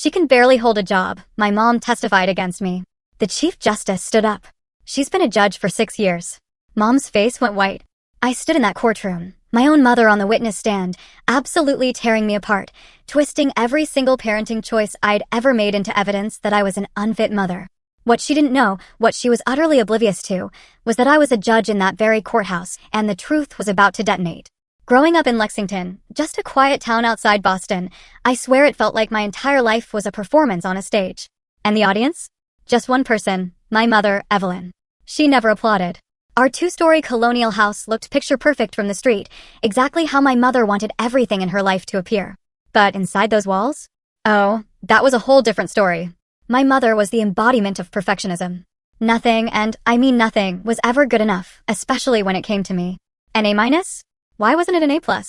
She can barely hold a job. My mom testified against me. The Chief Justice stood up. She's been a judge for 6 years. Mom's face went white. I stood in that courtroom, my own mother on the witness stand, absolutely tearing me apart, twisting every single parenting choice I'd ever made into evidence that I was an unfit mother. What she didn't know, what she was utterly oblivious to, was that I was a judge in that very courthouse, and the truth was about to detonate. Growing up in Lexington, just a quiet town outside Boston, I swear it felt like my entire life was a performance on a stage. And the audience? Just one person, my mother, Evelyn. She never applauded. Our 2-story colonial house looked picture-perfect from the street, exactly how my mother wanted everything in her life to appear. But inside those walls? Oh, that was a whole different story. My mother was the embodiment of perfectionism. Nothing, and I mean nothing, was ever good enough, especially when it came to me. An A-? Why wasn't it an A+?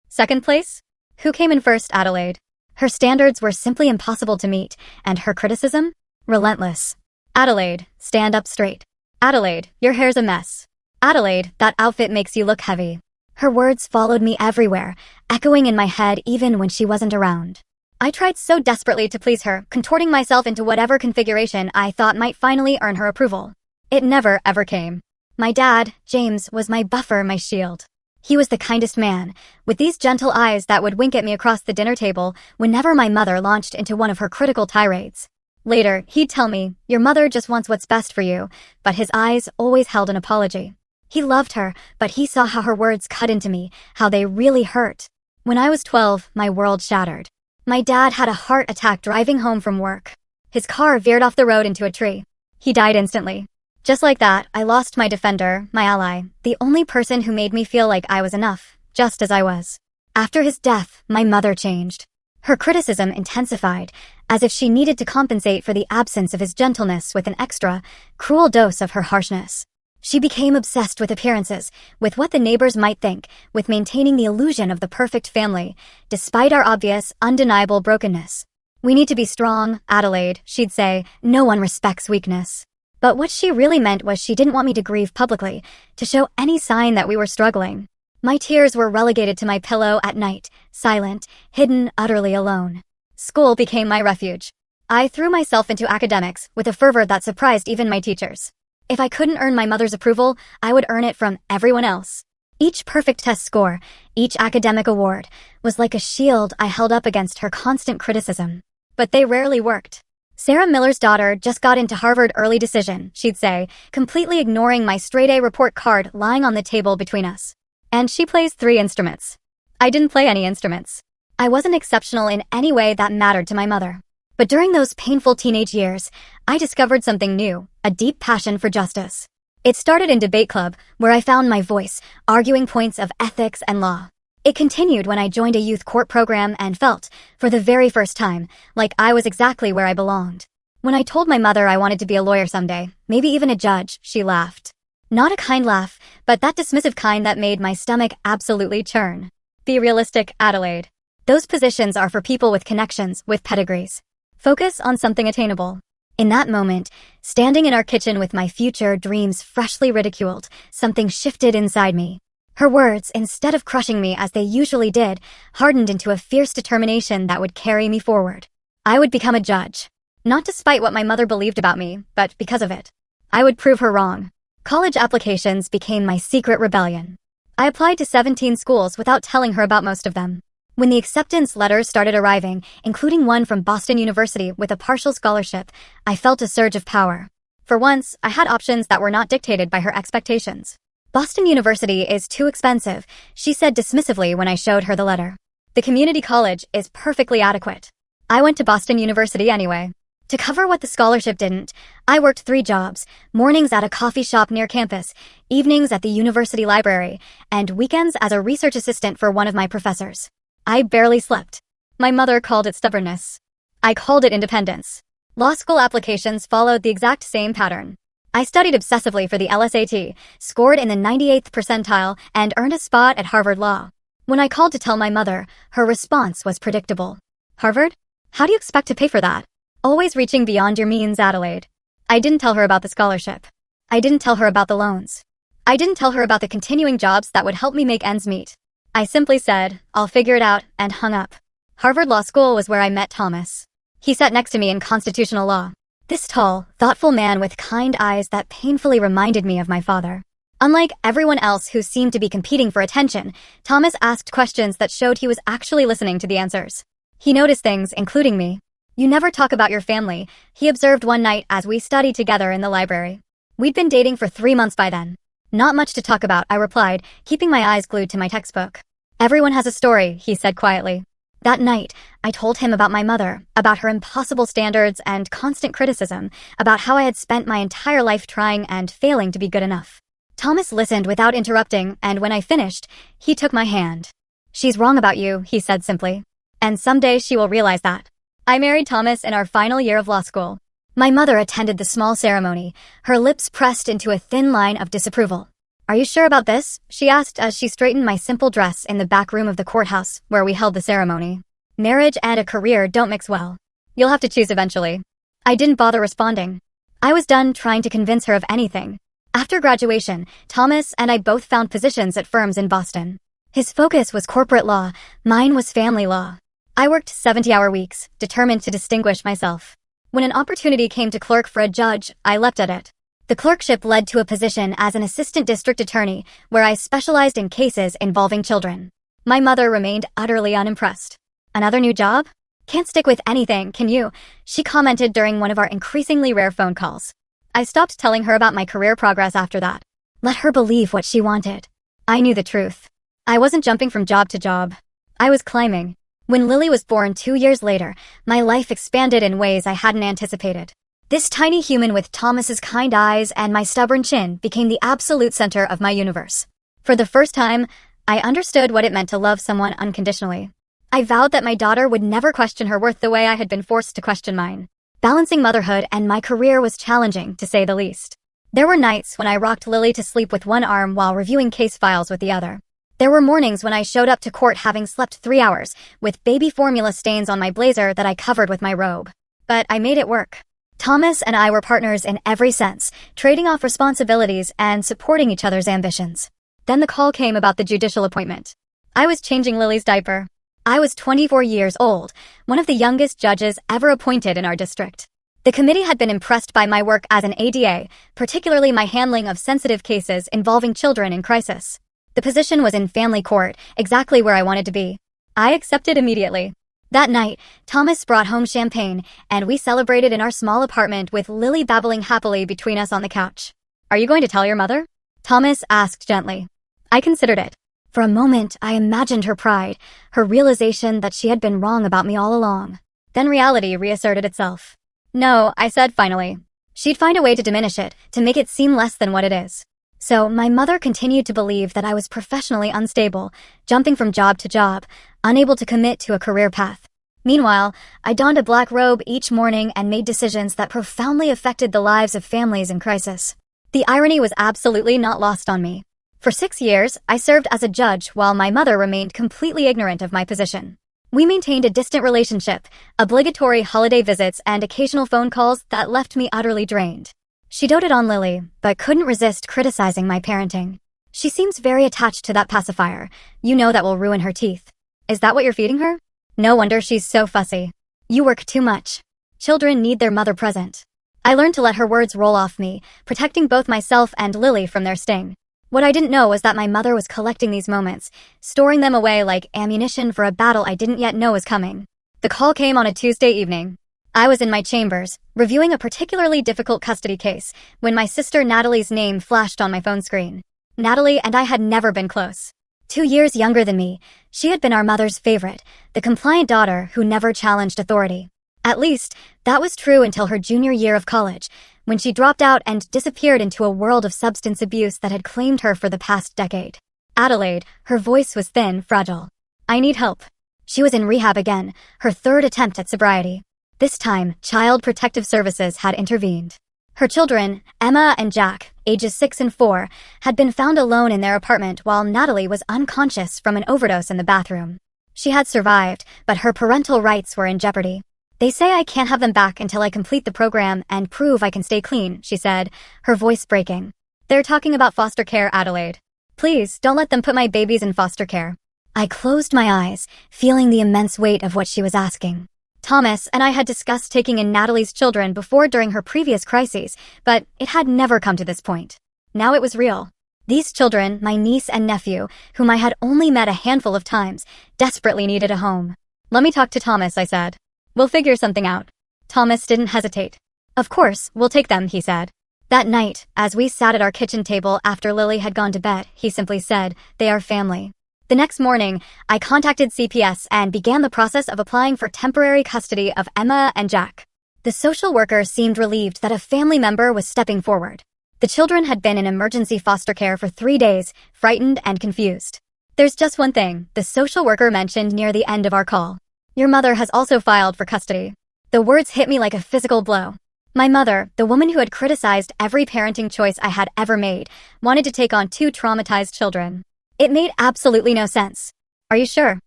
Second place? Who came in first, Adelaide? Her standards were simply impossible to meet, and her criticism? Relentless. Adelaide, stand up straight. Adelaide, your hair's a mess. Adelaide, that outfit makes you look heavy. Her words followed me everywhere, echoing in my head even when she wasn't around. I tried so desperately to please her, contorting myself into whatever configuration I thought might finally earn her approval. It never, ever came. My dad, James, was my buffer, my shield. He was the kindest man, with these gentle eyes that would wink at me across the dinner table whenever my mother launched into one of her critical tirades. Later, he'd tell me, your mother just wants what's best for you, but his eyes always held an apology. He loved her, but he saw how her words cut into me, how they really hurt. When I was 12, my world shattered. My dad had a heart attack driving home from work. His car veered off the road into a tree. He died instantly. Just like that, I lost my defender, my ally, the only person who made me feel like I was enough, just as I was. After his death, my mother changed. Her criticism intensified, as if she needed to compensate for the absence of his gentleness with an extra, cruel dose of her harshness. She became obsessed with appearances, with what the neighbors might think, with maintaining the illusion of the perfect family, despite our obvious, undeniable brokenness. We need to be strong, Adelaide, she'd say. No one respects weakness. But what she really meant was she didn't want me to grieve publicly, to show any sign that we were struggling. My tears were relegated to my pillow at night, silent, hidden, utterly alone. School became my refuge. I threw myself into academics with a fervor that surprised even my teachers. If I couldn't earn my mother's approval, I would earn it from everyone else. Each perfect test score, each academic award, was like a shield I held up against her constant criticism. But they rarely worked. Sarah Miller's daughter just got into Harvard early decision, she'd say, completely ignoring my straight-A report card lying on the table between us. And she plays 3 instruments. I didn't play any instruments. I wasn't exceptional in any way that mattered to my mother. But during those painful teenage years, I discovered something new, a deep passion for justice. It started in debate club, where I found my voice, arguing points of ethics and law. It continued when I joined a youth court program and felt, for the very first time, like I was exactly where I belonged. When I told my mother I wanted to be a lawyer someday, maybe even a judge, she laughed. Not a kind laugh, but that dismissive kind that made my stomach absolutely churn. Be realistic, Adelaide. Those positions are for people with connections, with pedigrees. Focus on something attainable. In that moment, standing in our kitchen with my future dreams freshly ridiculed, something shifted inside me. Her words, instead of crushing me as they usually did, hardened into a fierce determination that would carry me forward. I would become a judge. Not despite what my mother believed about me, but because of it. I would prove her wrong. College applications became my secret rebellion. I applied to 17 schools without telling her about most of them. When the acceptance letters started arriving, including one from Boston University with a partial scholarship, I felt a surge of power. For once, I had options that were not dictated by her expectations. Boston University is too expensive, she said dismissively when I showed her the letter. The community college is perfectly adequate. I went to Boston University anyway. To cover what the scholarship didn't, I worked 3 jobs, mornings at a coffee shop near campus, evenings at the university library, and weekends as a research assistant for one of my professors. I barely slept. My mother called it stubbornness. I called it independence. Law school applications followed the exact same pattern. I studied obsessively for the LSAT, scored in the 98th percentile, and earned a spot at Harvard Law. When I called to tell my mother, her response was predictable. Harvard? How do you expect to pay for that? Always reaching beyond your means, Adelaide. I didn't tell her about the scholarship. I didn't tell her about the loans. I didn't tell her about the continuing jobs that would help me make ends meet. I simply said, I'll figure it out, and hung up. Harvard Law School was where I met Thomas. He sat next to me in constitutional law. This tall, thoughtful man with kind eyes that painfully reminded me of my father. Unlike everyone else who seemed to be competing for attention, Thomas asked questions that showed he was actually listening to the answers. He noticed things, including me. "You never talk about your family," he observed one night as we studied together in the library. We'd been dating for 3 months by then. "Not much to talk about," I replied, keeping my eyes glued to my textbook. "Everyone has a story," he said quietly. That night, I told him about my mother, about her impossible standards and constant criticism, about how I had spent my entire life trying and failing to be good enough. Thomas listened without interrupting, and when I finished, he took my hand. "She's wrong about you," he said simply. "And someday she will realize that." I married Thomas in our final year of law school. My mother attended the small ceremony, her lips pressed into a thin line of disapproval. "Are you sure about this?" she asked as she straightened my simple dress in the back room of the courthouse where we held the ceremony. "Marriage and a career don't mix well. You'll have to choose eventually." I didn't bother responding. I was done trying to convince her of anything. After graduation, Thomas and I both found positions at firms in Boston. His focus was corporate law, mine was family law. I worked 70-hour weeks, determined to distinguish myself. When an opportunity came to clerk for a judge, I leapt at it. The clerkship led to a position as an assistant district attorney, where I specialized in cases involving children. My mother remained utterly unimpressed. "Another new job? Can't stick with anything, can you?" she commented during one of our increasingly rare phone calls. I stopped telling her about my career progress after that. Let her believe what she wanted. I knew the truth. I wasn't jumping from job to job. I was climbing. When Lily was born 2 years later, my life expanded in ways I hadn't anticipated. This tiny human with Thomas's kind eyes and my stubborn chin became the absolute center of my universe. For the first time, I understood what it meant to love someone unconditionally. I vowed that my daughter would never question her worth the way I had been forced to question mine. Balancing motherhood and my career was challenging, to say the least. There were nights when I rocked Lily to sleep with one arm while reviewing case files with the other. There were mornings when I showed up to court having slept 3 hours, with baby formula stains on my blazer that I covered with my robe. But I made it work. Thomas and I were partners in every sense, trading off responsibilities and supporting each other's ambitions. Then the call came about the judicial appointment. I was changing Lily's diaper. I was 24 years old, one of the youngest judges ever appointed in our district. The committee had been impressed by my work as an ADA, particularly my handling of sensitive cases involving children in crisis. The position was in family court, exactly where I wanted to be. I accepted immediately. That night, Thomas brought home champagne, and we celebrated in our small apartment with Lily babbling happily between us on the couch. "Are you going to tell your mother?" Thomas asked gently. I considered it. For a moment, I imagined her pride, her realization that she had been wrong about me all along. Then reality reasserted itself. "No," I said finally. She'd find a way to diminish it, to make it seem less than what it is. So my mother continued to believe that I was professionally unstable, jumping from job to job, unable to commit to a career path. Meanwhile, I donned a black robe each morning and made decisions that profoundly affected the lives of families in crisis. The irony was absolutely not lost on me. For 6 years, I served as a judge while my mother remained completely ignorant of my position. We maintained a distant relationship, obligatory holiday visits and occasional phone calls that left me utterly drained. She doted on Lily, but couldn't resist criticizing my parenting. "She seems very attached to that pacifier. You know that will ruin her teeth. Is that what you're feeding her? No wonder she's so fussy. You work too much. Children need their mother present." I learned to let her words roll off me, protecting both myself and Lily from their sting. What I didn't know was that my mother was collecting these moments, storing them away like ammunition for a battle I didn't yet know was coming. The call came on a Tuesday evening. I was in my chambers, reviewing a particularly difficult custody case, when my sister Natalie's name flashed on my phone screen. Natalie and I had never been close. 2 years younger than me, she had been our mother's favorite, the compliant daughter who never challenged authority. At least, that was true until her junior year of college, when she dropped out and disappeared into a world of substance abuse that had claimed her for the past decade. Adelaide, her voice was thin, fragile. "I need help." She was in rehab again, her 3rd attempt at sobriety. This time, Child Protective Services had intervened. Her children, Emma and Jack, ages 6 and 4, had been found alone in their apartment while Natalie was unconscious from an overdose in the bathroom. She had survived, but her parental rights were in jeopardy. "They say I can't have them back until I complete the program and prove I can stay clean," she said, her voice breaking. "They're talking about foster care, Adelaide. Please, don't let them put my babies in foster care." I closed my eyes, feeling the immense weight of what she was asking. Thomas and I had discussed taking in Natalie's children before during her previous crises, but it had never come to this point. Now it was real. These children, my niece and nephew, whom I had only met a handful of times, desperately needed a home. "Let me talk to Thomas," I said. "We'll figure something out." Thomas didn't hesitate. "Of course, we'll take them," he said. That night, as we sat at our kitchen table after Lily had gone to bed, he simply said, "They are family." The next morning, I contacted CPS and began the process of applying for temporary custody of Emma and Jack. The social worker seemed relieved that a family member was stepping forward. The children had been in emergency foster care for 3 days, frightened and confused. "There's just one thing," the social worker mentioned near the end of our call. "Your mother has also filed for custody." The words hit me like a physical blow. My mother, the woman who had criticized every parenting choice I had ever made, wanted to take on 2 traumatized children. It made absolutely no sense. "Are you sure?"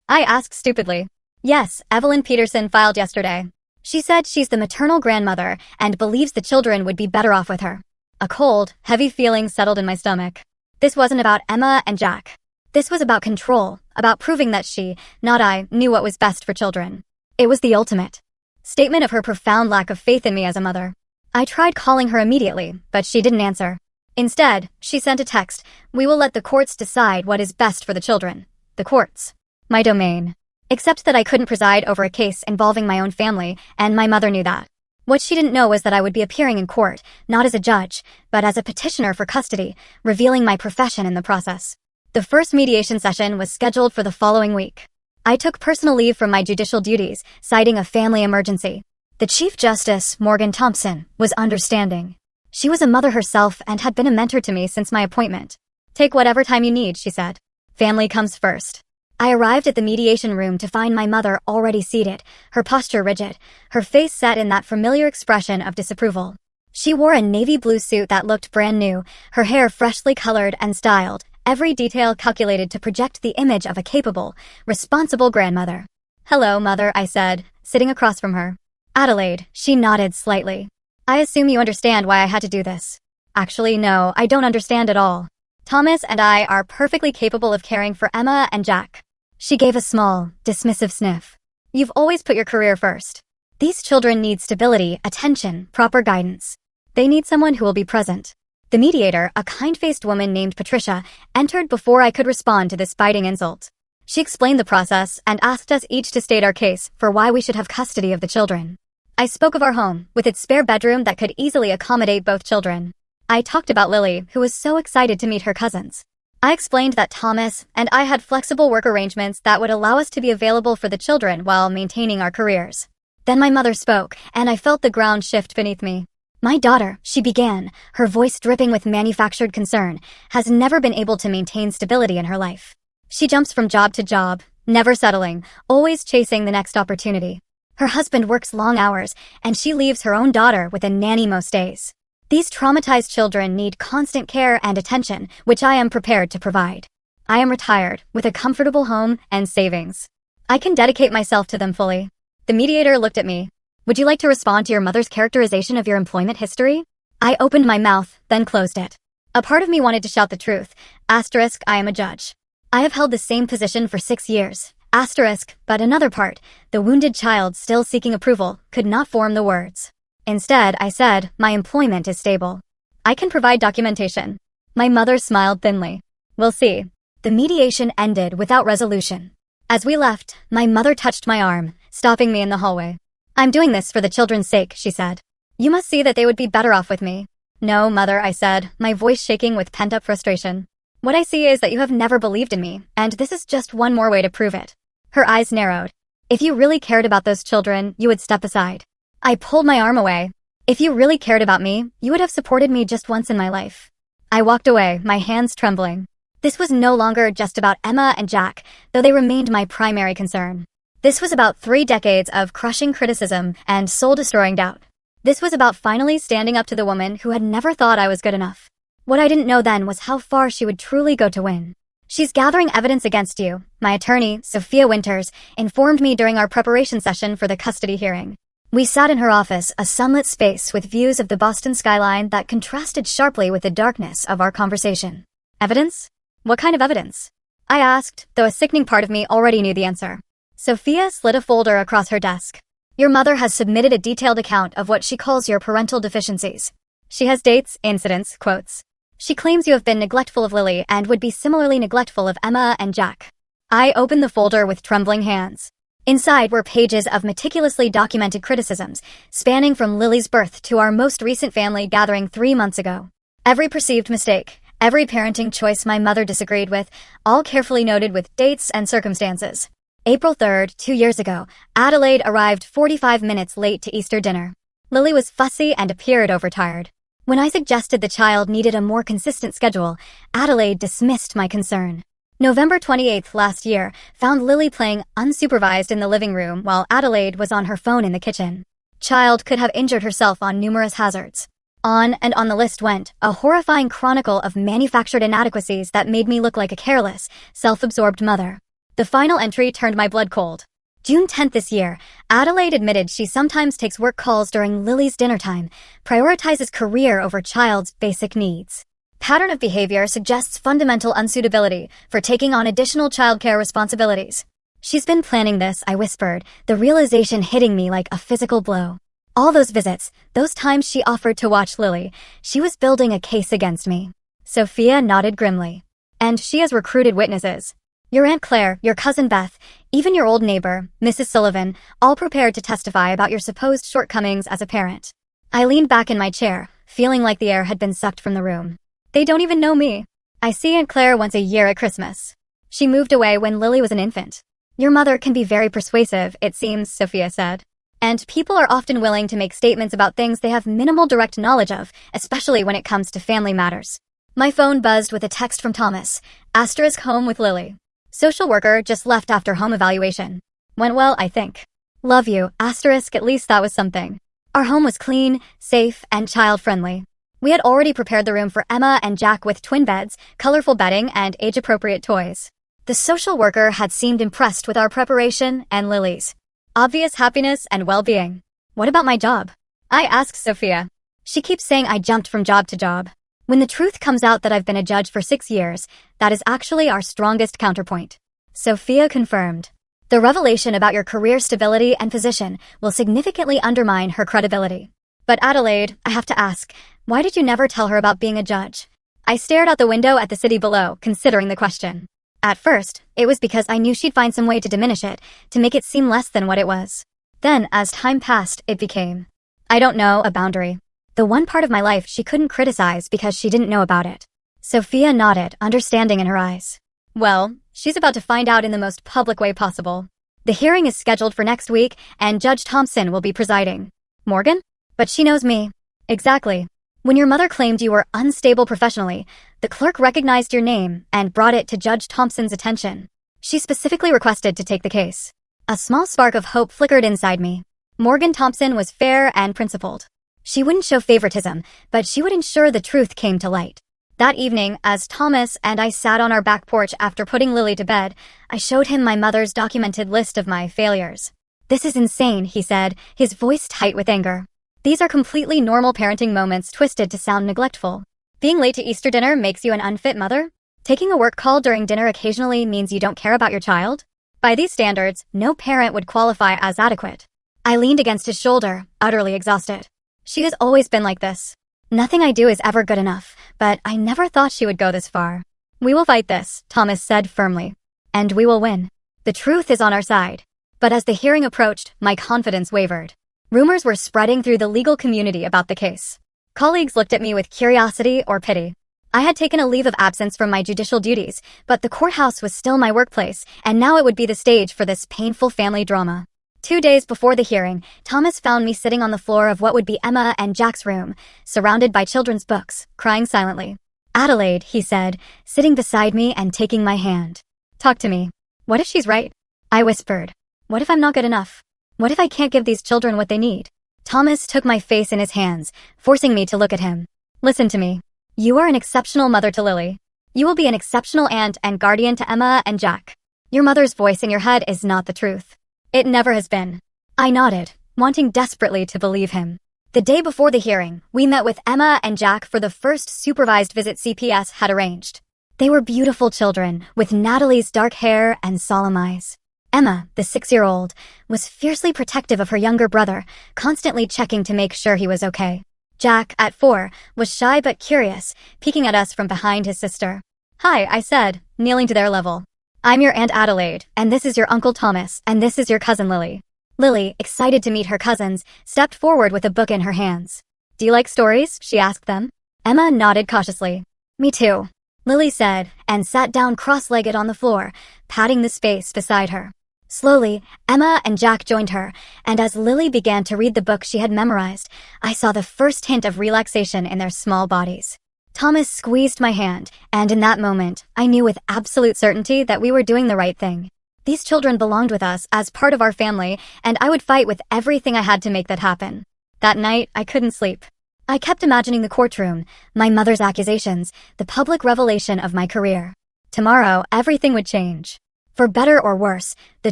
I asked stupidly. "Yes, Evelyn Peterson filed yesterday. She said she's the maternal grandmother and believes the children would be better off with her." A cold, heavy feeling settled in my stomach. This wasn't about Emma and Jack. This was about control, about proving that she, not I, knew what was best for children. It was the ultimate statement of her profound lack of faith in me as a mother. I tried calling her immediately, but she didn't answer. Instead, she sent a text, "We will let the courts decide what is best for the children." The courts. My domain. Except that I couldn't preside over a case involving my own family, and my mother knew that. What she didn't know was that I would be appearing in court, not as a judge, but as a petitioner for custody, revealing my profession in the process. The first mediation session was scheduled for the following week. I took personal leave from my judicial duties, citing a family emergency. The Chief Justice, Morgan Thompson, was understanding. She was a mother herself and had been a mentor to me since my appointment. "Take whatever time you need," she said. "Family comes first." I arrived at the mediation room to find my mother already seated, her posture rigid, her face set in that familiar expression of disapproval. She wore a navy blue suit that looked brand new, her hair freshly colored and styled, every detail calculated to project the image of a capable, responsible grandmother. "Hello, Mother," I said, sitting across from her. "Adelaide," she nodded slightly. "I assume you understand why I had to do this." "Actually, no, I don't understand at all. Thomas and I are perfectly capable of caring for Emma and Jack." She gave a small, dismissive sniff. "You've always put your career first. These children need stability, attention, proper guidance. They need someone who will be present." The mediator, a kind-faced woman named Patricia, entered before I could respond to this biting insult. She explained the process and asked us each to state our case for why we should have custody of the children. I spoke of our home, with its spare bedroom that could easily accommodate both children. I talked about Lily, who was so excited to meet her cousins. I explained that Thomas and I had flexible work arrangements that would allow us to be available for the children while maintaining our careers. Then my mother spoke, and I felt the ground shift beneath me. "My daughter," she began, her voice dripping with manufactured concern, "has never been able to maintain stability in her life. She jumps from job to job, never settling, always chasing the next opportunity. Her husband works long hours, and she leaves her own daughter with a nanny most days. These traumatized children need constant care and attention, which I am prepared to provide. I am retired, with a comfortable home and savings. I can dedicate myself to them fully." The mediator looked at me. "Would you like to respond to your mother's characterization of your employment history?" I opened my mouth, then closed it. A part of me wanted to shout the truth. Asterisk, I am a judge. I have held the same position for 6 years. Asterisk, but another part, the wounded child still seeking approval, could not form the words. Instead, I said, "My employment is stable. I can provide documentation." My mother smiled thinly. "We'll see." The mediation ended without resolution. As we left, my mother touched my arm, stopping me in the hallway. "I'm doing this for the children's sake," she said. "You must see that they would be better off with me." "No, Mother," I said, my voice shaking with pent-up frustration. "What I see is that you have never believed in me, and this is just one more way to prove it." Her eyes narrowed. "If you really cared about those children, you would step aside." I pulled my arm away. "If you really cared about me, you would have supported me just once in my life." I walked away, my hands trembling. This was no longer just about Emma and Jack, though they remained my primary concern. This was about 3 decades of crushing criticism and soul-destroying doubt. This was about finally standing up to the woman who had never thought I was good enough. What I didn't know then was how far she would truly go to win. "She's gathering evidence against you," my attorney, Sophia Winters, informed me during our preparation session for the custody hearing. We sat in her office, a sunlit space with views of the Boston skyline that contrasted sharply with the darkness of our conversation. "Evidence? What kind of evidence?" I asked, though a sickening part of me already knew the answer. Sophia slid a folder across her desk. Your mother has submitted a detailed account of what she calls your parental deficiencies. She has dates, incidents, quotes. She claims you have been neglectful of Lily and would be similarly neglectful of Emma and Jack. I opened the folder with trembling hands. Inside were pages of meticulously documented criticisms, spanning from Lily's birth to our most recent family gathering 3 months ago. Every perceived mistake, every parenting choice my mother disagreed with, all carefully noted with dates and circumstances. April 3rd, 2 years ago, Adelaide arrived 45 minutes late to Easter dinner. Lily was fussy and appeared overtired. When I suggested the child needed a more consistent schedule, Adelaide dismissed my concern. November 28th last year found Lily playing unsupervised in the living room while Adelaide was on her phone in the kitchen. Child could have injured herself on numerous hazards. On and on the list went, a horrifying chronicle of manufactured inadequacies that made me look like a careless, self-absorbed mother. The final entry turned my blood cold. June 10th this year, Adelaide admitted she sometimes takes work calls during Lily's dinner time, prioritizes career over child's basic needs. Pattern of behavior suggests fundamental unsuitability for taking on additional childcare responsibilities. She's been planning this, I whispered, the realization hitting me like a physical blow. All those visits, those times she offered to watch Lily, she was building a case against me. Sophia nodded grimly. And she has recruited witnesses. Your Aunt Claire, your cousin Beth, even your old neighbor, Mrs. Sullivan, all prepared to testify about your supposed shortcomings as a parent. I leaned back in my chair, feeling like the air had been sucked from the room. They don't even know me. I see Aunt Claire once a year at Christmas. She moved away when Lily was an infant. Your mother can be very persuasive, it seems, Sophia said. And people are often willing to make statements about things they have minimal direct knowledge of, especially when it comes to family matters. My phone buzzed with a text from Thomas, * home with Lily. Social worker just left after home evaluation. Went well, I think. Love you, * at least that was something. Our home was clean, safe, and child-friendly. We had already prepared the room for Emma and Jack with twin beds, colorful bedding, and age-appropriate toys. The social worker had seemed impressed with our preparation and Lily's obvious happiness and well-being. What about my job? I asked Sophia. She keeps saying I jumped from job to job. When the truth comes out that I've been a judge for 6 years, that is actually our strongest counterpoint. Sophia confirmed. The revelation about your career stability and position will significantly undermine her credibility. But Adelaide, I have to ask, why did you never tell her about being a judge? I stared out the window at the city below, considering the question. At first, it was because I knew she'd find some way to diminish it, to make it seem less than what it was. Then, as time passed, it became, I don't know, a boundary. The one part of my life she couldn't criticize because she didn't know about it. Sophia nodded, understanding in her eyes. Well, she's about to find out in the most public way possible. The hearing is scheduled for next week, and Judge Thompson will be presiding. Morgan? But she knows me. Exactly. When your mother claimed you were unstable professionally, the clerk recognized your name and brought it to Judge Thompson's attention. She specifically requested to take the case. A small spark of hope flickered inside me. Morgan Thompson was fair and principled. She wouldn't show favoritism, but she would ensure the truth came to light. That evening, as Thomas and I sat on our back porch after putting Lily to bed, I showed him my mother's documented list of my failures. This is insane, he said, his voice tight with anger. These are completely normal parenting moments twisted to sound neglectful. Being late to Easter dinner makes you an unfit mother? Taking a work call during dinner occasionally means you don't care about your child? By these standards, no parent would qualify as adequate. I leaned against his shoulder, utterly exhausted. She has always been like this. Nothing I do is ever good enough, but I never thought she would go this far. We will fight this, Thomas said firmly. And we will win. The truth is on our side. But as the hearing approached, my confidence wavered. Rumors were spreading through the legal community about the case. Colleagues looked at me with curiosity or pity. I had taken a leave of absence from my judicial duties, but the courthouse was still my workplace, and now it would be the stage for this painful family drama. 2 days before the hearing, Thomas found me sitting on the floor of what would be Emma and Jack's room, surrounded by children's books, crying silently. Adelaide, he said, sitting beside me and taking my hand. Talk to me. What if she's right? I whispered. What if I'm not good enough? What if I can't give these children what they need? Thomas took my face in his hands, forcing me to look at him. Listen to me. You are an exceptional mother to Lily. You will be an exceptional aunt and guardian to Emma and Jack. Your mother's voice in your head is not the truth. It never has been. I nodded, wanting desperately to believe him. The day before the hearing, we met with Emma and Jack for the first supervised visit CPS had arranged. They were beautiful children, with Natalie's dark hair and solemn eyes. Emma, the 6-year-old, was fiercely protective of her younger brother, constantly checking to make sure he was okay. Jack, at 4, was shy but curious, peeking at us from behind his sister. "Hi," I said, kneeling to their level. "I'm your Aunt Adelaide, and this is your Uncle Thomas, and this is your cousin Lily." Lily, excited to meet her cousins, stepped forward with a book in her hands. "Do you like stories?" she asked them. Emma nodded cautiously. "Me too," Lily said, and sat down cross-legged on the floor, patting the space beside her. Slowly, Emma and Jack joined her, and as Lily began to read the book she had memorized, I saw the first hint of relaxation in their small bodies. Thomas squeezed my hand, and in that moment, I knew with absolute certainty that we were doing the right thing. These children belonged with us as part of our family, and I would fight with everything I had to make that happen. That night, I couldn't sleep. I kept imagining the courtroom, my mother's accusations, the public revelation of my career. Tomorrow, everything would change. For better or worse, the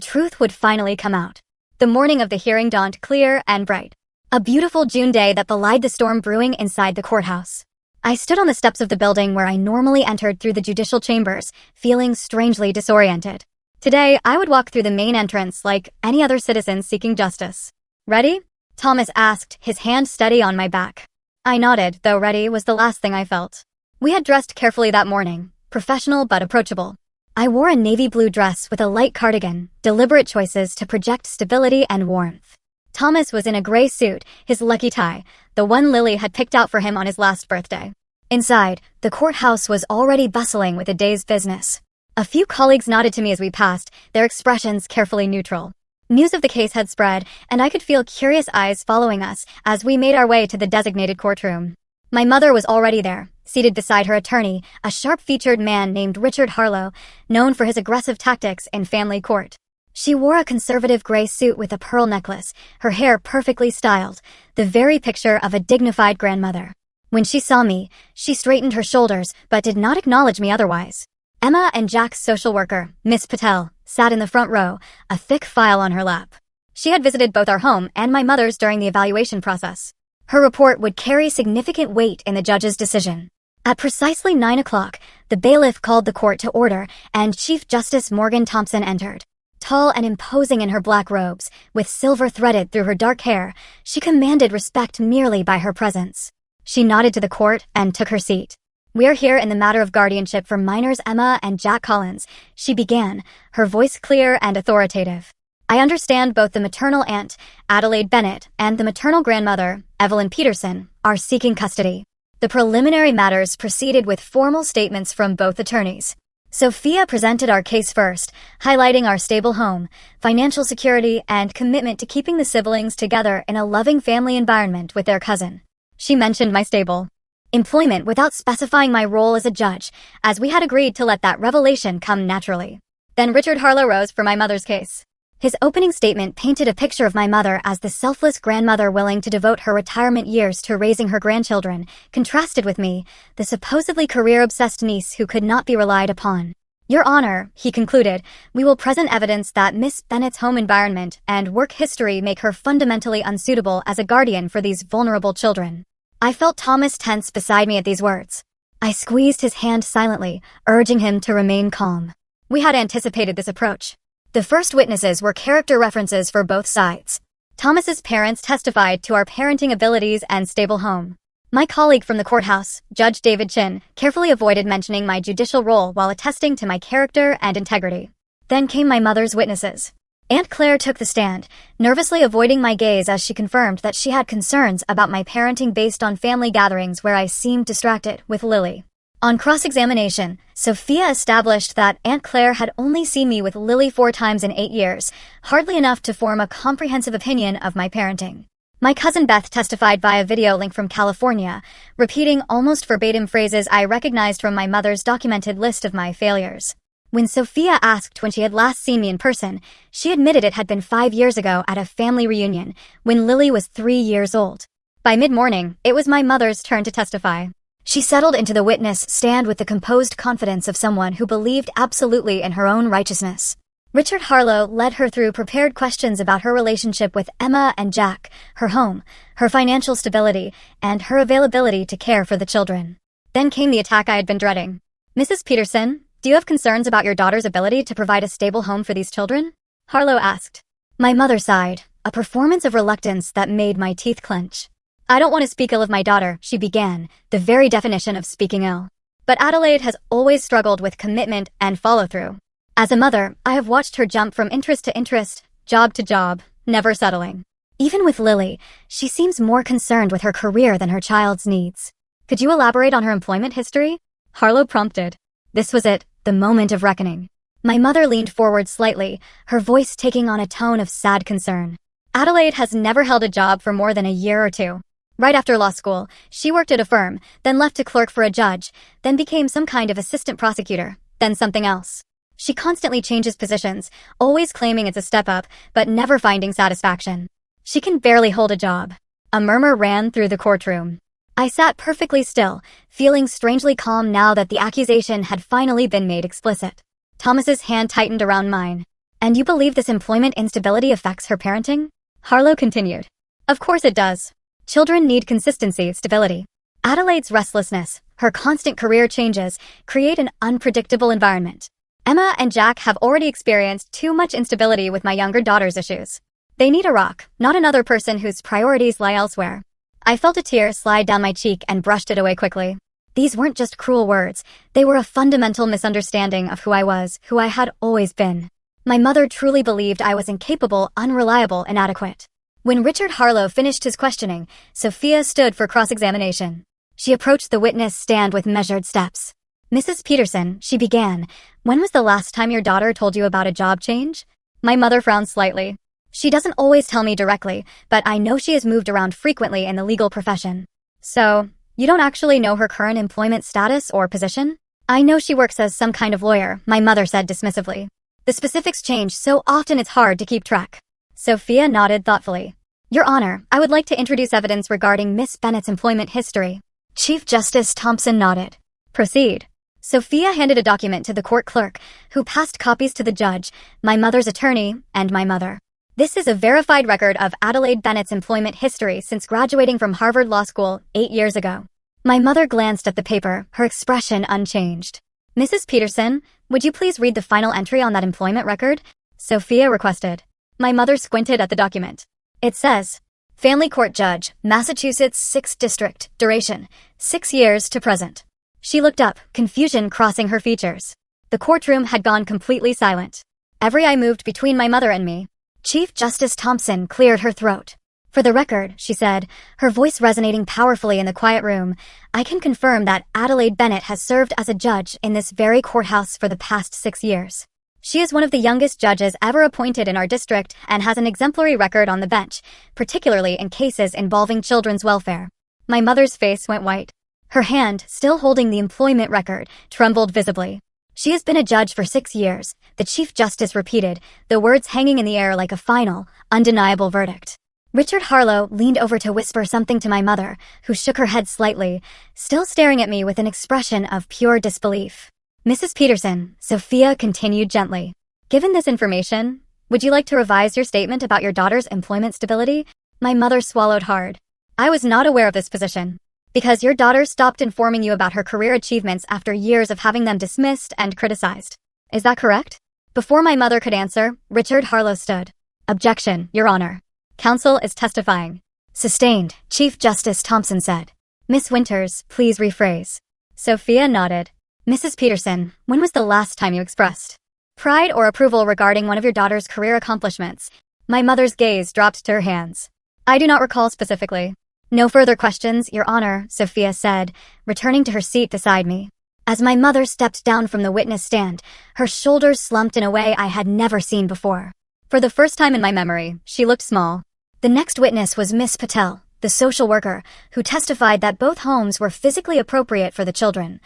truth would finally come out. The morning of the hearing dawned clear and bright. A beautiful June day that belied the storm brewing inside the courthouse. I stood on the steps of the building where I normally entered through the judicial chambers, feeling strangely disoriented. Today, I would walk through the main entrance like any other citizen seeking justice. "Ready?" Thomas asked, his hand steady on my back. I nodded, though ready was the last thing I felt. We had dressed carefully that morning, professional but approachable. I wore a navy blue dress with a light cardigan, deliberate choices to project stability and warmth. Thomas was in a gray suit, his lucky tie, the one Lily had picked out for him on his last birthday. Inside, the courthouse was already bustling with the day's business. A few colleagues nodded to me as we passed, their expressions carefully neutral. News of the case had spread, and I could feel curious eyes following us as we made our way to the designated courtroom. My mother was already there, seated beside her attorney, a sharp-featured man named Richard Harlow, known for his aggressive tactics in family court. She wore a conservative gray suit with a pearl necklace, her hair perfectly styled, the very picture of a dignified grandmother. When she saw me, she straightened her shoulders but did not acknowledge me otherwise. Emma and Jack's social worker, Miss Patel, sat in the front row, a thick file on her lap. She had visited both our home and my mother's during the evaluation process. Her report would carry significant weight in the judge's decision. At precisely 9 o'clock, the bailiff called the court to order, and Chief Justice Morgan Thompson entered. Tall and imposing in her black robes, with silver threaded through her dark hair, she commanded respect merely by her presence. She nodded to the court and took her seat. "We're here in the matter of guardianship for minors Emma and Jack Collins," she began, her voice clear and authoritative. "I understand both the maternal aunt, Adelaide Bennett, and the maternal grandmother, Evelyn Peterson, are seeking custody." The preliminary matters proceeded with formal statements from both attorneys. Sophia presented our case first, highlighting our stable home, financial security, and commitment to keeping the siblings together in a loving family environment with their cousin. She mentioned my stable employment without specifying my role as a judge, as we had agreed to let that revelation come naturally. Then Richard Harlow rose for my mother's case. His opening statement painted a picture of my mother as the selfless grandmother willing to devote her retirement years to raising her grandchildren, contrasted with me, the supposedly career-obsessed niece who could not be relied upon. "Your Honor," he concluded, "we will present evidence that Miss Bennett's home environment and work history make her fundamentally unsuitable as a guardian for these vulnerable children." I felt Thomas tense beside me at these words. I squeezed his hand silently, urging him to remain calm. We had anticipated this approach. The first witnesses were character references for both sides. Thomas's parents testified to our parenting abilities and stable home. My colleague from the courthouse, Judge David Chin, carefully avoided mentioning my judicial role while attesting to my character and integrity. Then came my mother's witnesses. Aunt Claire took the stand, nervously avoiding my gaze as she confirmed that she had concerns about my parenting based on family gatherings where I seemed distracted with Lily. On cross-examination, Sophia established that Aunt Claire had only seen me with Lily 4 times in 8 years, hardly enough to form a comprehensive opinion of my parenting. My cousin Beth testified via video link from California, repeating almost verbatim phrases I recognized from my mother's documented list of my failures. When Sophia asked when she had last seen me in person, she admitted it had been 5 years ago at a family reunion, when Lily was 3 years old. By mid-morning, it was my mother's turn to testify. She settled into the witness stand with the composed confidence of someone who believed absolutely in her own righteousness. Richard Harlow led her through prepared questions about her relationship with Emma and Jack, her home, her financial stability, and her availability to care for the children. Then came the attack I had been dreading. "Mrs. Peterson, do you have concerns about your daughter's ability to provide a stable home for these children?" Harlow asked. My mother sighed, a performance of reluctance that made my teeth clench. I don't want to speak ill of my daughter, she began, the very definition of speaking ill. But Adelaide has always struggled with commitment and follow-through. As a mother, I have watched her jump from interest to interest, job to job, never settling. Even with Lily, she seems more concerned with her career than her child's needs. Could you elaborate on her employment history? Harlow prompted. This was it, the moment of reckoning. My mother leaned forward slightly, her voice taking on a tone of sad concern. Adelaide has never held a job for more than a year or two. Right after law school, she worked at a firm, then left to clerk for a judge, then became some kind of assistant prosecutor, then something else. She constantly changes positions, always claiming it's a step up, but never finding satisfaction. She can barely hold a job. A murmur ran through the courtroom. I sat perfectly still, feeling strangely calm now that the accusation had finally been made explicit. Thomas's hand tightened around mine. And you believe this employment instability affects her parenting? Harlow continued. Of course it does. Children need consistency, stability. Adelaide's restlessness, her constant career changes, create an unpredictable environment. Emma and Jack have already experienced too much instability with my younger daughter's issues. They need a rock, not another person whose priorities lie elsewhere. I felt a tear slide down my cheek and brushed it away quickly. These weren't just cruel words, they were a fundamental misunderstanding of who I was, who I had always been. My mother truly believed I was incapable, unreliable, inadequate. When Richard Harlow finished his questioning, Sophia stood for cross-examination. She approached the witness stand with measured steps. Mrs. Peterson, she began, when was the last time your daughter told you about a job change? My mother frowned slightly. She doesn't always tell me directly, but I know she has moved around frequently in the legal profession. So, you don't actually know her current employment status or position? I know she works as some kind of lawyer, my mother said dismissively. The specifics change so often it's hard to keep track. Sophia nodded thoughtfully. Your Honor, I would like to introduce evidence regarding Miss Bennett's employment history. Chief Justice Thompson nodded. Proceed. Sophia handed a document to the court clerk, who passed copies to the judge, my mother's attorney, and my mother. This is a verified record of Adelaide Bennett's employment history since graduating from Harvard Law School 8 years ago. My mother glanced at the paper, her expression unchanged. Mrs. Peterson, would you please read the final entry on that employment record? Sophia requested. My mother squinted at the document. It says, Family Court Judge, Massachusetts 6th District, duration, 6 years to present. She looked up, confusion crossing her features. The courtroom had gone completely silent. Every eye moved between my mother and me. Chief Justice Thompson cleared her throat. For the record, she said, her voice resonating powerfully in the quiet room, I can confirm that Adelaide Bennett has served as a judge in this very courthouse for the past 6 years. She is one of the youngest judges ever appointed in our district and has an exemplary record on the bench, particularly in cases involving children's welfare. My mother's face went white. Her hand, still holding the employment record, trembled visibly. She has been a judge for 6 years, the Chief Justice repeated, the words hanging in the air like a final, undeniable verdict. Richard Harlow leaned over to whisper something to my mother, who shook her head slightly, still staring at me with an expression of pure disbelief. Mrs. Peterson, Sophia continued gently. Given this information, would you like to revise your statement about your daughter's employment stability? My mother swallowed hard. I was not aware of this position. Because your daughter stopped informing you about her career achievements after years of having them dismissed and criticized. Is that correct? Before my mother could answer, Richard Harlow stood. Objection, Your Honor. Counsel is testifying. Sustained, Chief Justice Thompson said. Miss Winters, please rephrase. Sophia nodded. Mrs. Peterson, when was the last time you expressed pride or approval regarding one of your daughter's career accomplishments? My mother's gaze dropped to her hands. I do not recall specifically. No further questions, Your Honor, Sophia said, returning to her seat beside me. As my mother stepped down from the witness stand, her shoulders slumped in a way I had never seen before. For the first time in my memory, she looked small. The next witness was Miss Patel, the social worker, who testified that both homes were physically appropriate for the children,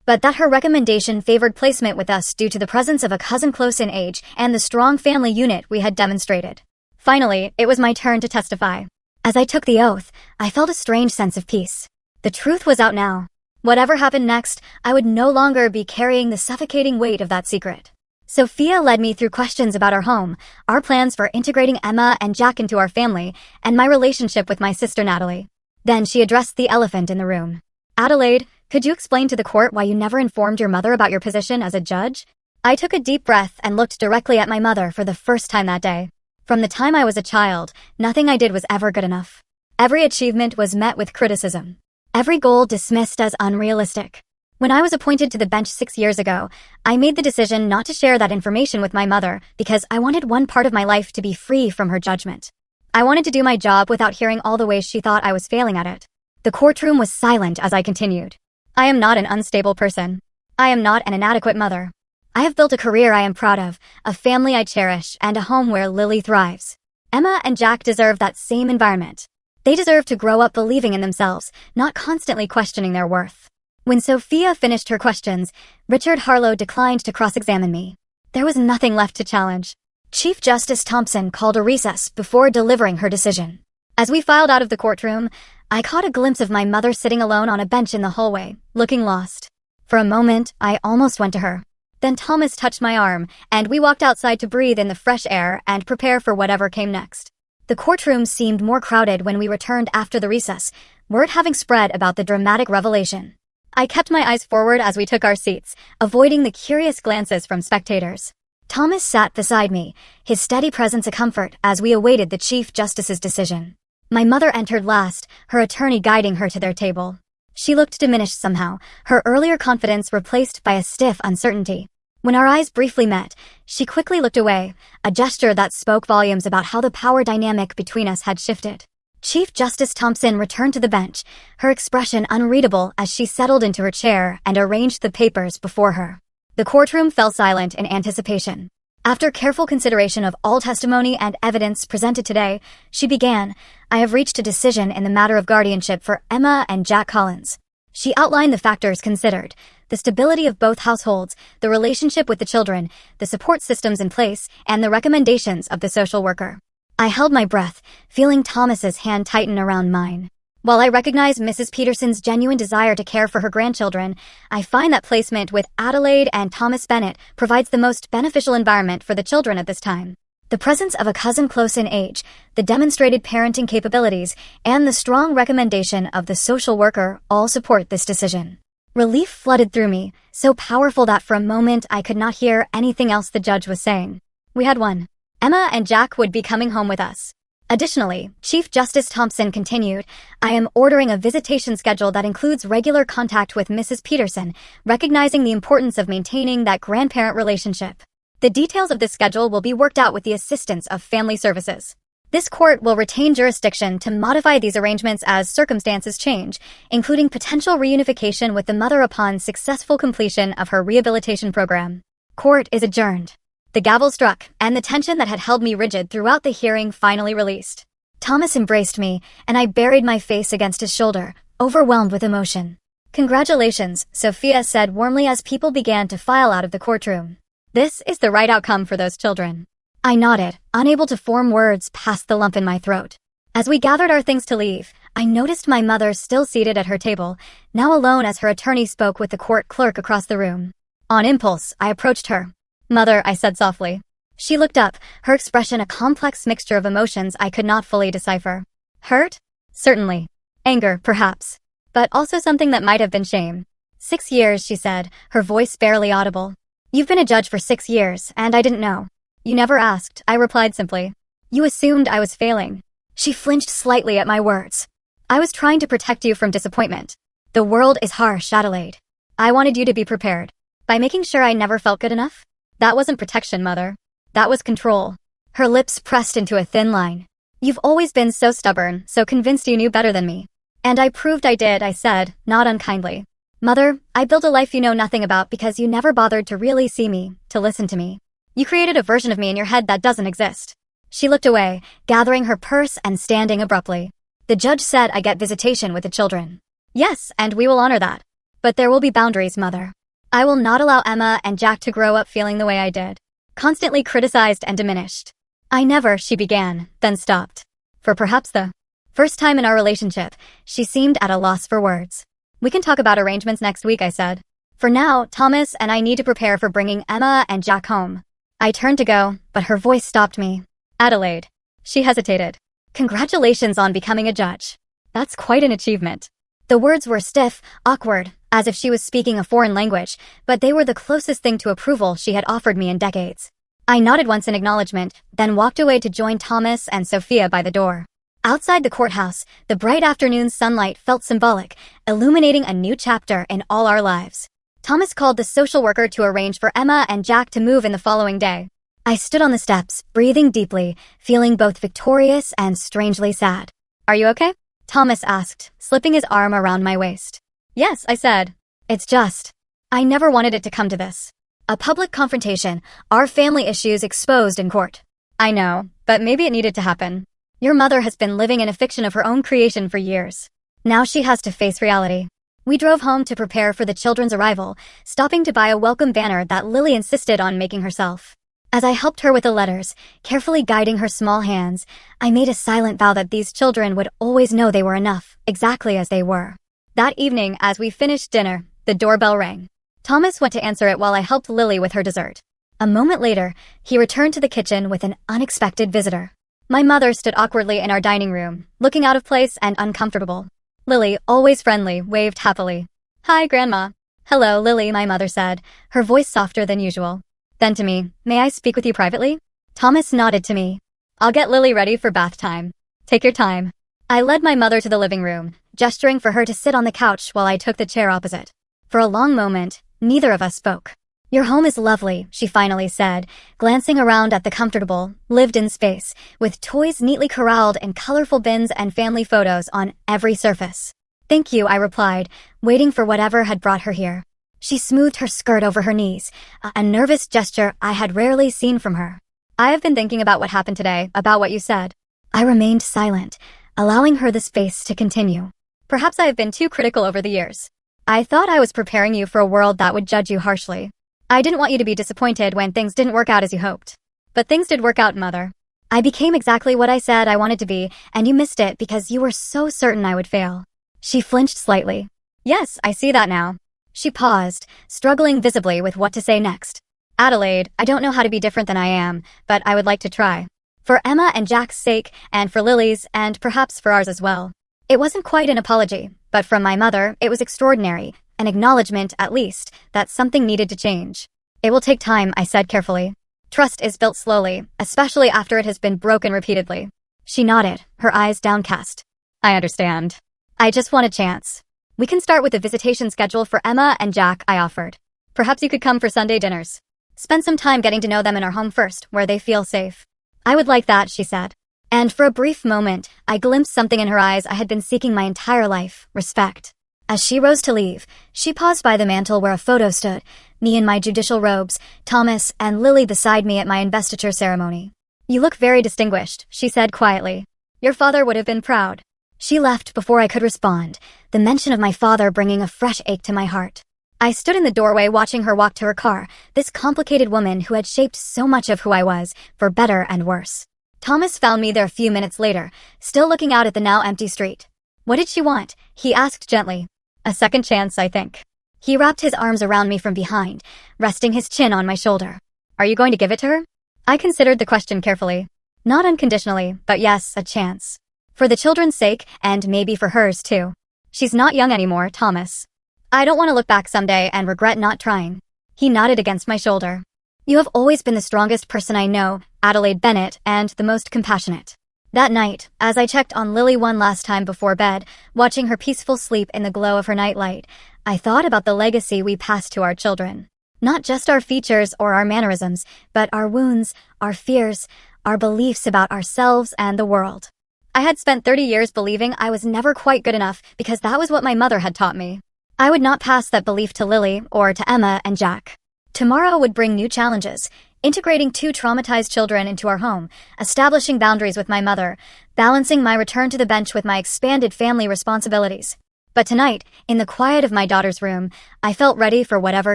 but that her recommendation favored placement with us due to the presence of a cousin close in age and the strong family unit we had demonstrated. Finally, it was my turn to testify. As I took the oath, I felt a strange sense of peace. The truth was out now. Whatever happened next, I would no longer be carrying the suffocating weight of that secret. Sophia led me through questions about our home, our plans for integrating Emma and Jack into our family, and my relationship with my sister Natalie. Then she addressed the elephant in the room. Adelaide, could you explain to the court why you never informed your mother about your position as a judge? I took a deep breath and looked directly at my mother for the first time that day. From the time I was a child, nothing I did was ever good enough. Every achievement was met with criticism. Every goal dismissed as unrealistic. When I was appointed to the bench 6 years ago, I made the decision not to share that information with my mother because I wanted one part of my life to be free from her judgment. I wanted to do my job without hearing all the ways she thought I was failing at it. The courtroom was silent as I continued. I am not an unstable person. I am not an inadequate mother. I have built a career I am proud of, a family I cherish, and a home where Lily thrives. Emma and Jack deserve that same environment. They deserve to grow up believing in themselves, not constantly questioning their worth. When Sophia finished her questions, Richard Harlow declined to cross-examine me. There was nothing left to challenge. Chief Justice Thompson called a recess before delivering her decision. As we filed out of the courtroom, I caught a glimpse of my mother sitting alone on a bench in the hallway, looking lost. For a moment, I almost went to her. Then Thomas touched my arm, and we walked outside to breathe in the fresh air and prepare for whatever came next. The courtroom seemed more crowded when we returned after the recess, word having spread about the dramatic revelation. I kept my eyes forward as we took our seats, avoiding the curious glances from spectators. Thomas sat beside me, his steady presence a comfort as we awaited the Chief Justice's decision. My mother entered last, her attorney guiding her to their table. She looked diminished somehow, her earlier confidence replaced by a stiff uncertainty. When our eyes briefly met, she quickly looked away, a gesture that spoke volumes about how the power dynamic between us had shifted. Chief Justice Thompson returned to the bench, her expression unreadable as she settled into her chair and arranged the papers before her. The courtroom fell silent in anticipation. After careful consideration of all testimony and evidence presented today, she began, "I have reached a decision in the matter of guardianship for Emma and Jack Collins." She outlined the factors considered, the stability of both households, the relationship with the children, the support systems in place, and the recommendations of the social worker. I held my breath, feeling Thomas's hand tighten around mine. While I recognize Mrs. Peterson's genuine desire to care for her grandchildren, I find that placement with Adelaide and Thomas Bennett provides the most beneficial environment for the children at this time. The presence of a cousin close in age, the demonstrated parenting capabilities, and the strong recommendation of the social worker all support this decision. Relief flooded through me, so powerful that for a moment I could not hear anything else the judge was saying. We had won. Emma and Jack would be coming home with us. Additionally, Chief Justice Thompson continued, "I am ordering a visitation schedule that includes regular contact with Mrs. Peterson, recognizing the importance of maintaining that grandparent relationship. The details of this schedule will be worked out with the assistance of Family Services. This court will retain jurisdiction to modify these arrangements as circumstances change, including potential reunification with the mother upon successful completion of her rehabilitation program. Court is adjourned." The gavel struck, and the tension that had held me rigid throughout the hearing finally released. Thomas embraced me, and I buried my face against his shoulder, overwhelmed with emotion. "Congratulations," Sophia said warmly as people began to file out of the courtroom. "This is the right outcome for those children." I nodded, unable to form words past the lump in my throat. As we gathered our things to leave, I noticed my mother still seated at her table, now alone as her attorney spoke with the court clerk across the room. On impulse, I approached her. "Mother," I said softly. She looked up, her expression a complex mixture of emotions I could not fully decipher. Hurt? Certainly. Anger, perhaps. But also something that might have been shame. 6 years, she said, her voice barely audible. "You've been a judge for 6 years, and I didn't know." "You never asked," I replied simply. "You assumed I was failing." She flinched slightly at my words. "I was trying to protect you from disappointment. The world is harsh, Adelaide. I wanted you to be prepared. By making sure I never felt good enough? That wasn't protection, Mother. That was control." Her lips pressed into a thin line. "You've always been so stubborn, so convinced you knew better than me." "And I proved I did," I said, not unkindly. "Mother, I built a life you know nothing about because you never bothered to really see me, to listen to me. You created a version of me in your head that doesn't exist." She looked away, gathering her purse and standing abruptly. "The judge said I get visitation with the children." "Yes, and we will honor that. But there will be boundaries, Mother. I will not allow Emma and Jack to grow up feeling the way I did. Constantly criticized and diminished." "I never," she began, then stopped. For perhaps the first time in our relationship, she seemed at a loss for words. "We can talk about arrangements next week," I said. "For now, Thomas and I need to prepare for bringing Emma and Jack home." I turned to go, but her voice stopped me. "Adelaide." She hesitated. "Congratulations on becoming a judge. That's quite an achievement." The words were stiff, awkward. as if she was speaking a foreign language, but they were the closest thing to approval she had offered me in decades. I nodded once in acknowledgement, then walked away to join Thomas and Sophia by the door. Outside the courthouse, the bright afternoon sunlight felt symbolic, illuminating a new chapter in all our lives. Thomas called the social worker to arrange for Emma and Jack to move in the following day. I stood on the steps, breathing deeply, feeling both victorious and strangely sad. "Are you okay?" Thomas asked, slipping his arm around my waist. "Yes," I said. "It's just, I never wanted it to come to this. A public confrontation, our family issues exposed in court." "I know, but maybe it needed to happen. Your mother has been living in a fiction of her own creation for years. Now she has to face reality." We drove home to prepare for the children's arrival, stopping to buy a welcome banner that Lily insisted on making herself. As I helped her with the letters, carefully guiding her small hands, I made a silent vow that these children would always know they were enough, exactly as they were. That evening, as we finished dinner, the doorbell rang. Thomas went to answer it while I helped Lily with her dessert. A moment later, he returned to the kitchen with an unexpected visitor. My mother stood awkwardly in our dining room, looking out of place and uncomfortable. Lily, always friendly, waved happily. "Hi, Grandma." "Hello, Lily," my mother said, her voice softer than usual. Then to me, "May I speak with you privately?" Thomas nodded to me. "I'll get Lily ready for bath time. Take your time." I led my mother to the living room, gesturing for her to sit on the couch while I took the chair opposite. For a long moment, neither of us spoke. "Your home is lovely," she finally said, glancing around at the comfortable, lived-in space, with toys neatly corralled in colorful bins and family photos on every surface. "Thank you," I replied, waiting for whatever had brought her here. She smoothed her skirt over her knees, a nervous gesture I had rarely seen from her. "I have been thinking about what happened today, about what you said." I remained silent, allowing her the space to continue. "Perhaps I have been too critical over the years. I thought I was preparing you for a world that would judge you harshly. I didn't want you to be disappointed when things didn't work out as you hoped. But things did work out, Mother. I became exactly what I said I wanted to be, and you missed it because you were so certain I would fail." She flinched slightly. "Yes, I see that now." She paused, struggling visibly with what to say next. "Adelaide, I don't know how to be different than I am, but I would like to try. For Emma and Jack's sake, and for Lily's, and perhaps for ours as well." It wasn't quite an apology, but from my mother, it was extraordinary, an acknowledgement, at least, that something needed to change. "It will take time," I said carefully. "Trust is built slowly, especially after it has been broken repeatedly." She nodded, her eyes downcast. "I understand. I just want a chance. We can start with the visitation schedule for Emma and Jack," I offered. "Perhaps you could come for Sunday dinners. Spend some time getting to know them in our home first, where they feel safe." "I would like that," she said. And for a brief moment, I glimpsed something in her eyes I had been seeking my entire life: respect. As she rose to leave, she paused by the mantel where a photo stood, me in my judicial robes, Thomas and Lily beside me at my investiture ceremony. "You look very distinguished," she said quietly. "Your father would have been proud." She left before I could respond, the mention of my father bringing a fresh ache to my heart. I stood in the doorway watching her walk to her car, this complicated woman who had shaped so much of who I was, for better and worse. Thomas found me there a few minutes later, still looking out at the now empty street. "What did she want?" he asked gently. "A second chance, I think." He wrapped his arms around me from behind, resting his chin on my shoulder. "Are you going to give it to her?" I considered the question carefully. Not unconditionally, but yes, a chance. For the children's sake, and maybe for hers too. She's not young anymore, Thomas. I don't want to look back someday and regret not trying. He nodded against my shoulder. "You have always been the strongest person I know, Adelaide Bennett, and the most compassionate." That night, as I checked on Lily one last time before bed, watching her peaceful sleep in the glow of her nightlight, I thought about the legacy we pass to our children. Not just our features or our mannerisms, but our wounds, our fears, our beliefs about ourselves and the world. I had spent 30 years believing I was never quite good enough because that was what my mother had taught me. I would not pass that belief to Lily or to Emma and Jack. Tomorrow would bring new challenges, integrating 2 traumatized children into our home, establishing boundaries with my mother, balancing my return to the bench with my expanded family responsibilities. But tonight, in the quiet of my daughter's room, I felt ready for whatever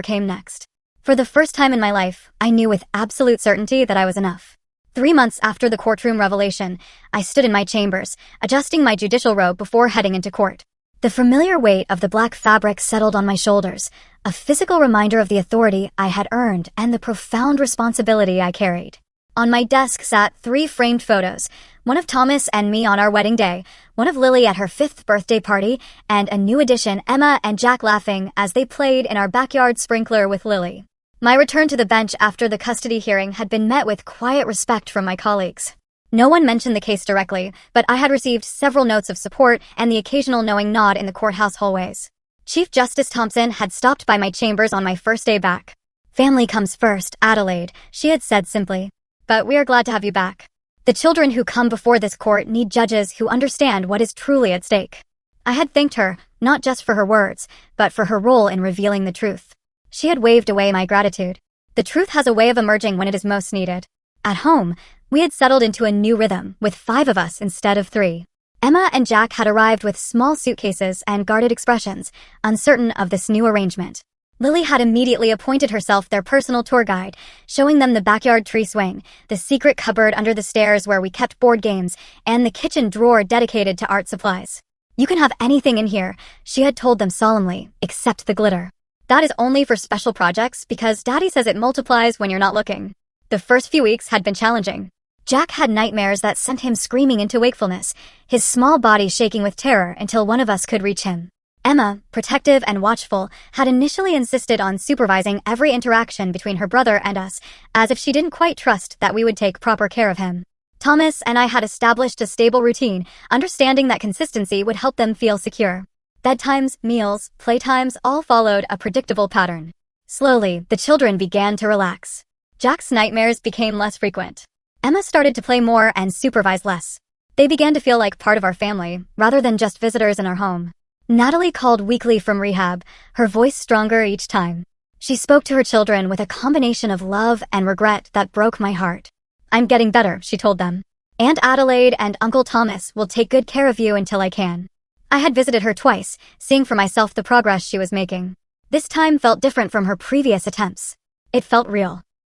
came next. For the first time in my life, I knew with absolute certainty that I was enough. 3 months after the courtroom revelation, I stood in my chambers, adjusting my judicial robe before heading into court. The familiar weight of the black fabric settled on my shoulders, a physical reminder of the authority I had earned and the profound responsibility I carried. On my desk sat 3 framed photos, One of Thomas and me on our wedding day, one of Lily at her 5th birthday party, and a new addition, Emma and Jack, laughing as they played in our backyard sprinkler with Lily. My return to the bench after the custody hearing had been met with quiet respect from my colleagues. No one mentioned the case directly, but I had received several notes of support and the occasional knowing nod in the courthouse hallways. Chief Justice Thompson had stopped by my chambers on my first day back. "Family comes first, Adelaide," she had said simply. "But we are glad to have you back. The children who come before this court need judges who understand what is truly at stake." I had thanked her, not just for her words, but for her role in revealing the truth. She had waved away my gratitude. The truth has a way of emerging when it is most needed. At home, we had settled into a new rhythm, with 5 of us instead of 3. Emma and Jack had arrived with small suitcases and guarded expressions, uncertain of this new arrangement. Lily had immediately appointed herself their personal tour guide, showing them the backyard tree swing, the secret cupboard under the stairs where we kept board games, and the kitchen drawer dedicated to art supplies. "You can have anything in here," she had told them solemnly, "except the glitter. That is only for special projects because Daddy says it multiplies when you're not looking." The first few weeks had been challenging. Jack had nightmares that sent him screaming into wakefulness, his small body shaking with terror until one of us could reach him. Emma, protective and watchful, had initially insisted on supervising every interaction between her brother and us, as if she didn't quite trust that we would take proper care of him. Thomas and I had established a stable routine, understanding that consistency would help them feel secure. Bedtimes, meals, playtimes all followed a predictable pattern. Slowly, the children began to relax. Jack's nightmares became less frequent. Emma started to play more and supervise less. They began to feel like part of our family, rather than just visitors in our home. Natalie called weekly from rehab, her voice stronger each time. She spoke to her children with a combination of love and regret that broke my heart. "I'm getting better," she told them. "Aunt Adelaide and Uncle Thomas will take good care of you until I can." I had visited her twice, seeing for myself the progress she was making. This time felt different from her previous attempts. It felt real.